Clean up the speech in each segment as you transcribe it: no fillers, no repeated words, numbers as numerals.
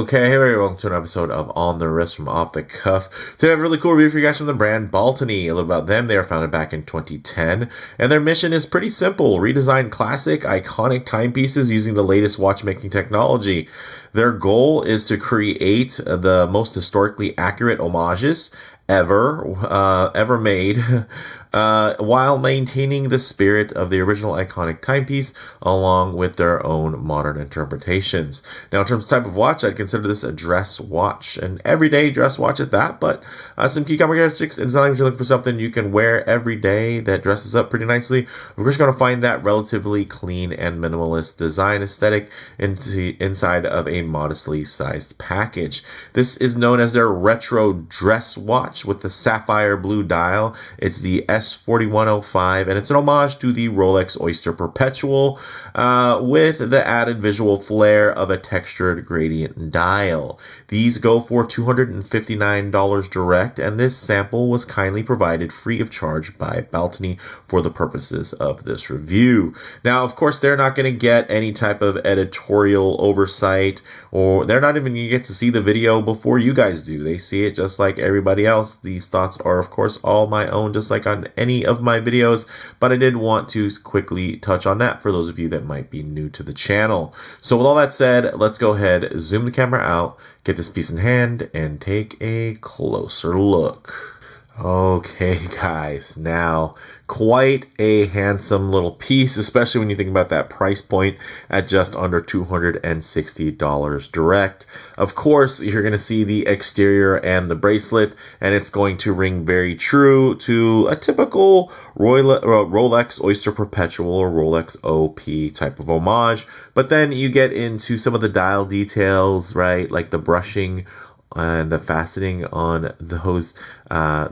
Okay, hey everybody, welcome to an episode of On the Wrist from Off the Cuff. Today I have a really cool review for you guys from the brand Baltany. A little about them. They were founded back in 2010, and their mission is pretty simple. Redesign classic, iconic timepieces using the latest watchmaking technology. Their goal is to create the most historically accurate homages ever made, while maintaining the spirit of the original iconic timepiece along with their own modern interpretations. Now, in terms of type of watch, I'd consider this a dress watch, an everyday dress watch at that, but some key characteristics. It's not like you're looking for something you can wear every day that dresses up pretty nicely. We're just going to find that relatively clean and minimalist design aesthetic inside of a modestly sized package. This is known as their retro dress watch with the sapphire blue dial. It's the S4105, and it's an homage to the Rolex Oyster Perpetual with the added visual flair of a textured gradient dial. These go for $259 direct, and this sample was kindly provided free of charge by Baltany for the purposes of this review. Now, of course, they're not going to get any type of editorial oversight, or they're not even going to get to see the video before you guys do. They see it just like everybody else. These thoughts are, of course, all my own, just like on any of my videos, but I did want to quickly touch on that for those of you that might be new to the channel. So with all that said, let's go ahead, zoom the camera out, get this piece in hand, and take a closer look. Okay, guys, now quite a handsome little piece, especially when you think about that price point at just under $260 direct. Of course, you're going to see the exterior and the bracelet, and it's going to ring very true to a typical Rolex Oyster Perpetual or Rolex OP type of homage. But then you get into some of the dial details, right? Like the brushing and the faceting on those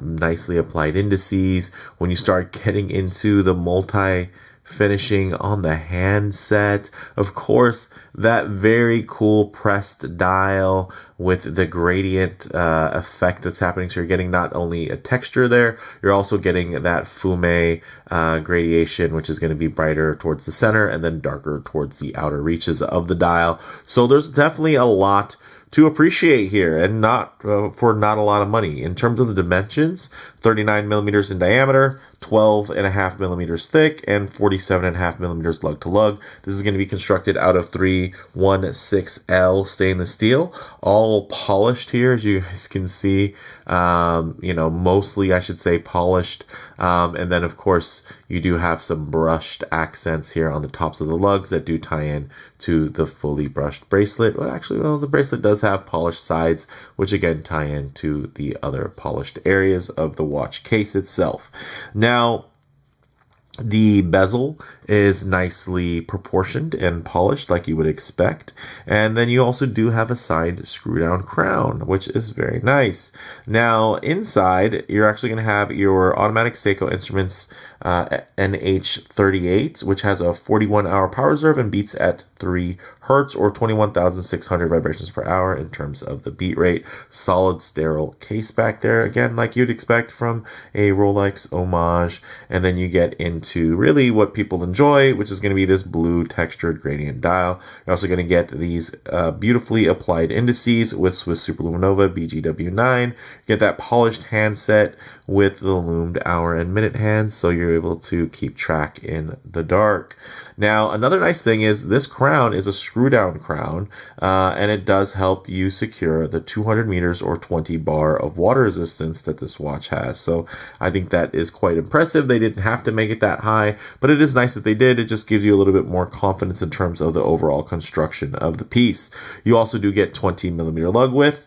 nicely applied indices. When you start getting into the multi-finishing on the handset, of course, that very cool pressed dial with the gradient effect that's happening. So you're getting not only a texture there, you're also getting that fume gradation, which is going to be brighter towards the center and then darker towards the outer reaches of the dial. So there's definitely a lot to appreciate here, and not for not a lot of money. In terms of the dimensions, 39 millimeters in diameter, 12.5 millimeters thick, and 47.5 millimeters lug to lug. This is going to be constructed out of 316L stainless steel, all polished here, as you guys can see. Mostly, I should say, polished. And then, of course, you do have some brushed accents here on the tops of the lugs that do tie in to the fully brushed bracelet. Well, the bracelet does have polished sides, which again tie in to the other polished areas of the watch case itself. Now, the bezel is nicely proportioned and polished like you would expect. And then you also do have a side screw down crown, which is very nice. Now, inside, you're actually going to have your automatic Seiko Instruments NH38, which has a 41-hour power reserve and beats at 3 hertz or 21,600 vibrations per hour in terms of the beat rate. Solid sterile case back there, again, like you'd expect from a Rolex homage. And then you get into really what people enjoy, which is going to be this blue textured gradient dial. You're also going to get these beautifully applied indices with Swiss Superluminova BGW9. You get that polished handset with the loomed hour and minute hands, so you're able to keep track in the dark. Now, another nice thing is this crown is a screw down crown, and it does help you secure the 200 meters or 20 bar of water resistance that this watch has. So I think that is quite impressive. They didn't have to make it that high, but it is nice that they did. It just gives you a little bit more confidence in terms of the overall construction of the piece. You also do get 20 millimeter lug width,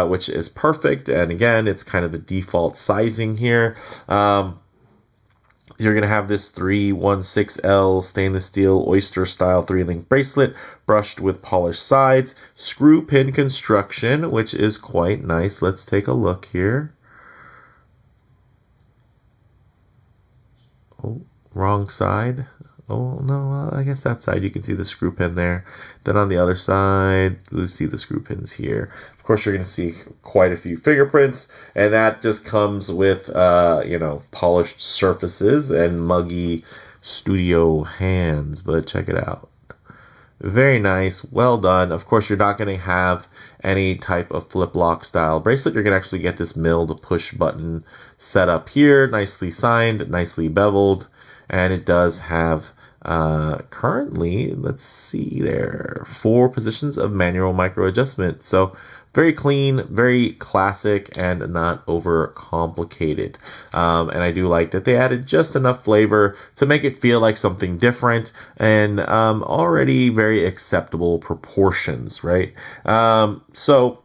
which is perfect. And again, it's kind of the default sizing here. You're going to have this 316L stainless steel Oyster style 3-link bracelet brushed with polished sides, screw pin construction, which is quite nice. Let's take a look here. Oh, wrong side. Oh, no, I guess that side, you can see the screw pin there. Then on the other side, you see the screw pins here. Of course, you're going to see quite a few fingerprints, and that just comes with, polished surfaces and muggy studio hands. But check it out. Very nice, well done. Of course, you're not going to have any type of flip lock style bracelet. You're going to actually get this milled push button set up here, nicely signed, nicely beveled, and it does have currently, let's see there, 4 positions of manual micro adjustment. So very clean, very classic, and not over complicated. And I do like that they added just enough flavor to make it feel like something different, and already very acceptable proportions, right? So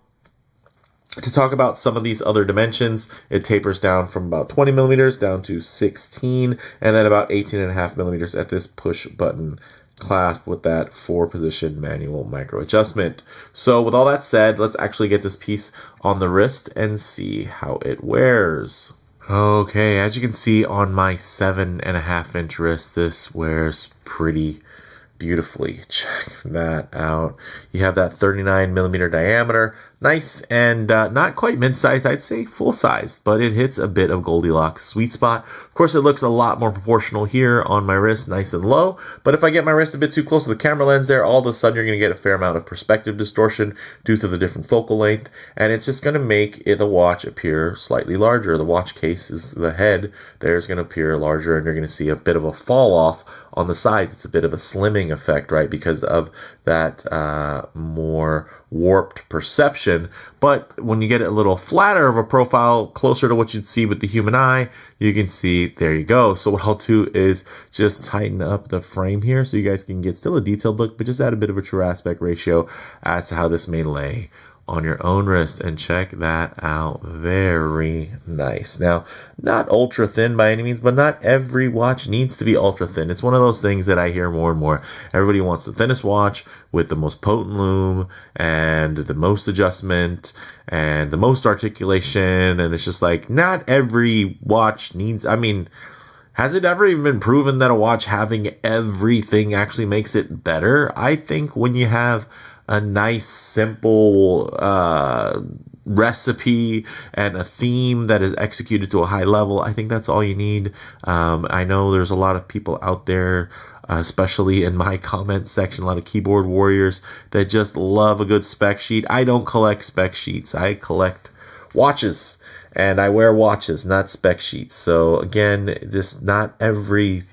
to talk about some of these other dimensions, it tapers down from about 20 millimeters down to 16, and then about 18.5 millimeters at this push button clasp with that 4-position manual micro adjustment. So with all that said, let's actually get this piece on the wrist and see how it wears. Okay, as you can see on my 7.5-inch wrist, this wears pretty beautifully. Check that out. You have that 39 millimeter diameter, nice and not quite mid-size, I'd say full-size, but it hits a bit of Goldilocks sweet spot. Of course, it looks a lot more proportional here on my wrist, nice and low, but if I get my wrist a bit too close to the camera lens there, all of a sudden you're going to get a fair amount of perspective distortion due to the different focal length, and it's just going to make the watch appear slightly larger. The watch case is the head there's going to appear larger, and you're going to see a bit of a fall off on the sides. It's a bit of a slimming effect, right, because of that more warped perception. But when you get a little flatter of a profile, closer to what you'd see with the human eye, you can see, there you go. So what I'll do is just tighten up the frame here so you guys can get still a detailed look, but just add a bit of a true aspect ratio as to how this may lay on your own wrist, and check that out. Very nice. Now, not ultra thin by any means, but not every watch needs to be ultra thin. It's one of those things that I hear more and more. Everybody wants the thinnest watch with the most potent lume and the most adjustment and the most articulation, and it's just like, not every watch needs, I mean, has it ever even been proven that a watch having everything actually makes it better? I think when you have a nice, simple recipe and a theme that is executed to a high level, I think that's all you need. I know there's a lot of people out there, especially in my comments section, a lot of keyboard warriors that just love a good spec sheet. I don't collect spec sheets. I collect watches, and I wear watches, not spec sheets. So again, just not every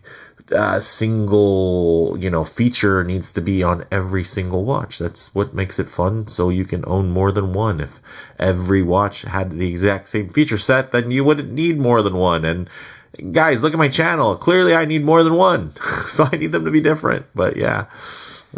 single feature needs to be on every single watch. That's what makes it fun, so you can own more than one. If every watch had the exact same feature set, then you wouldn't need more than one. And guys, look at my channel, clearly I need more than one. So I need them to be different. But yeah,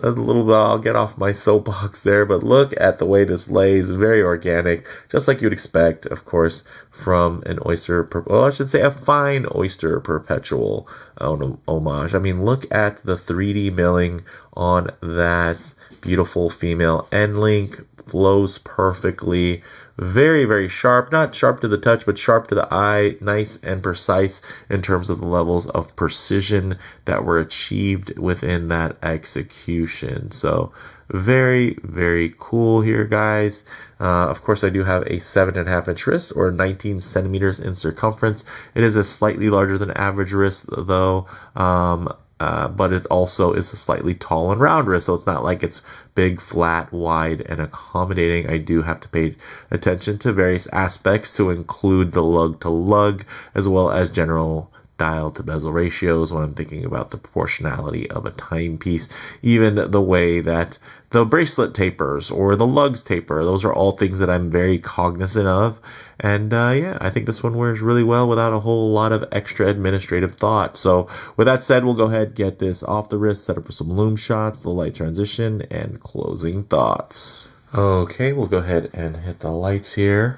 a little bit, I'll get off my soapbox there, but look at the way this lays. Very organic, just like you'd expect, of course, from an I should say a fine Oyster Perpetual Homage. I mean, look at the 3D milling on that beautiful female end link. Flows perfectly. Very, very sharp. Not sharp to the touch, but sharp to the eye. Nice and precise in terms of the levels of precision that were achieved within that execution. So very, very cool here, guys. Of course, I do have a 7.5-inch wrist, or 19 centimeters in circumference. It is a slightly larger than average wrist, though. But it also is a slightly tall and round wrist, so it's not like it's big, flat, wide, and accommodating. I do have to pay attention to various aspects to include the lug to lug, as well as general dial to bezel ratios when I'm thinking about the proportionality of a timepiece. Even the way that the bracelet tapers or the lugs taper, those are all things that I'm very cognizant of. And yeah, I think this one wears really well without a whole lot of extra administrative thought. So with that said, we'll go ahead, get this off the wrist, set up for some lume shots, the light transition, and closing thoughts. Okay, we'll go ahead and hit the lights here.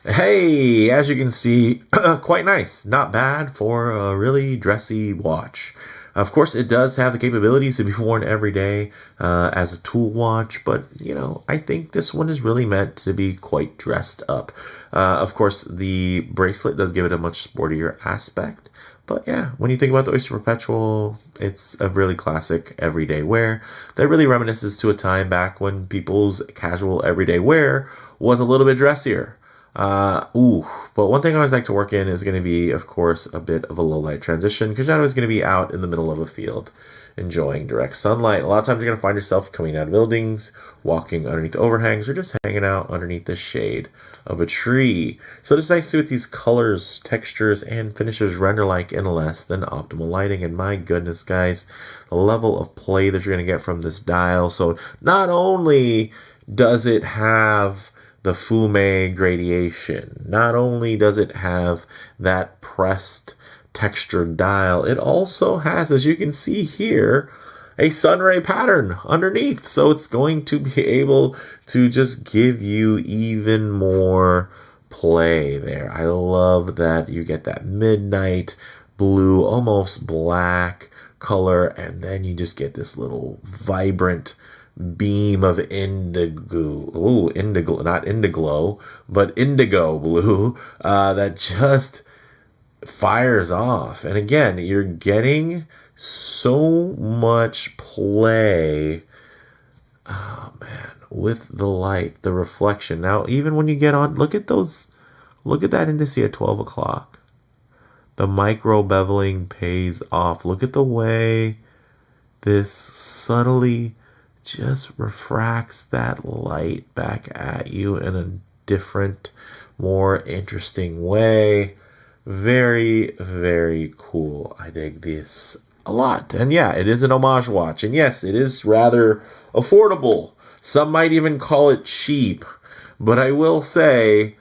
Hey, as you can see, quite nice. Not bad for a really dressy watch. Of course, it does have the capabilities to be worn every day as a tool watch, but, I think this one is really meant to be quite dressed up. Of course, the bracelet does give it a much sportier aspect, but yeah, when you think about the Oyster Perpetual, it's a really classic everyday wear that really reminisces to a time back when people's casual everyday wear was a little bit dressier. But one thing I always like to work in is going to be, of course, a bit of a low light transition, because you're always going to be out in the middle of a field. enjoying direct sunlight. A lot of times you're going to find yourself coming out of buildings, walking underneath overhangs, or just hanging out underneath the shade of a tree. So it's nice to see what these colors, textures, and finishes render like in less than optimal lighting. And my goodness, guys, the level of play that you're going to get from this dial. So not only does it have the fume gradation, not only does it have that pressed textured dial, it also has, as you can see here, a sunray pattern underneath. So it's going to be able to just give you even more play there. I love that you get that midnight blue, almost black color, and then you just get this little vibrant beam of indigo. Ooh, indigo, not indiglo, but indigo blue that just fires off. And again, you're getting so much play, oh man, with the light, the reflection. Now, even when you get on, look at that indice at 12 o'clock. The micro beveling pays off. Look at the way this subtly just refracts that light back at you in a different, more interesting way. Very, very cool. I dig this a lot. And yeah, it is an Homage watch. And yes, it is rather affordable. Some might even call it cheap. But I will say,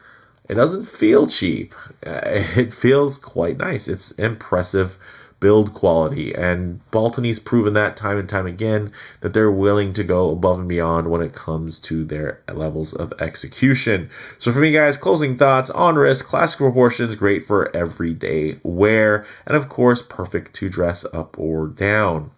it doesn't feel cheap. It feels quite nice. It's impressive build quality. And Baltany's proven that time and time again, that they're willing to go above and beyond when it comes to their levels of execution. So for me, guys, closing thoughts on wrist, classic proportions, great for everyday wear, and of course, perfect to dress up or down.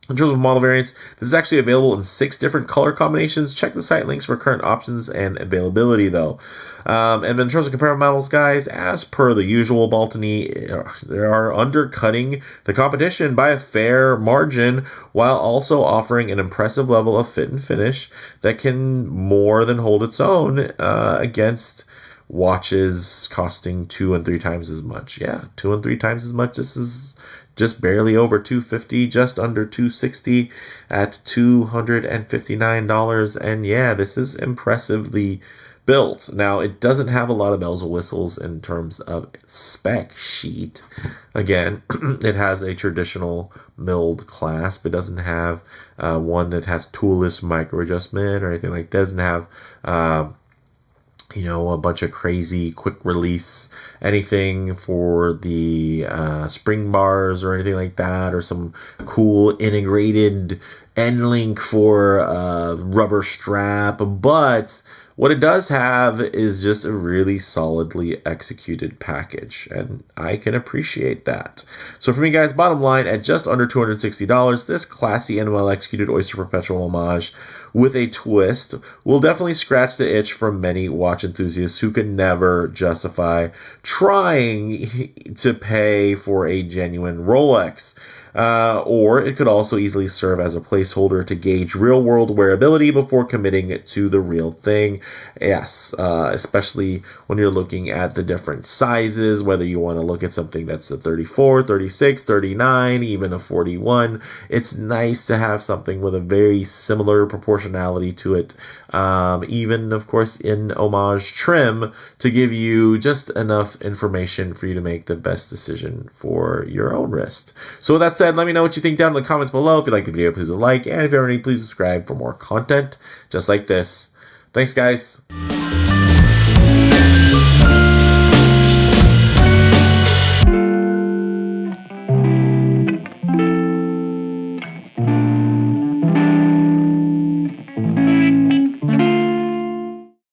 In terms of model variants, this is actually available in 6 different color combinations. Check the site links for current options and availability, though. And then in terms of comparable models, guys, as per the usual, Baltany, they are undercutting the competition by a fair margin, while also offering an impressive level of fit and finish that can more than hold its own against watches costing 2 and 3 times as much. Yeah, 2 and 3 times as much. This is just barely over $250, just under $260 at $259. And yeah, this is impressively built. Now, it doesn't have a lot of bells and whistles in terms of spec sheet. Again, it has a traditional milled clasp. It doesn't have one that has toolless micro adjustment or anything like that. It doesn't have a bunch of crazy quick release, anything for the spring bars or anything like that, or some cool integrated end link for a rubber strap. But what it does have is just a really solidly executed package, and I can appreciate that. So for me, guys, bottom line, at just under $260, this classy and well-executed Oyster Perpetual Homage with a twist will definitely scratch the itch for many watch enthusiasts who can never justify trying to pay for a genuine Rolex. Or it could also easily serve as a placeholder to gauge real-world wearability before committing to the real thing. Yes, especially when you're looking at the different sizes, whether you want to look at something that's a 34, 36, 39, even a 41. It's nice to have something with a very similar proportionality to it, even, of course, in Homage trim, to give you just enough information for you to make the best decision for your own wrist. So with that said, let me know what you think down in the comments below. If you like the video, please leave a like, and if you're already, please subscribe for more content just like this. Thanks, guys.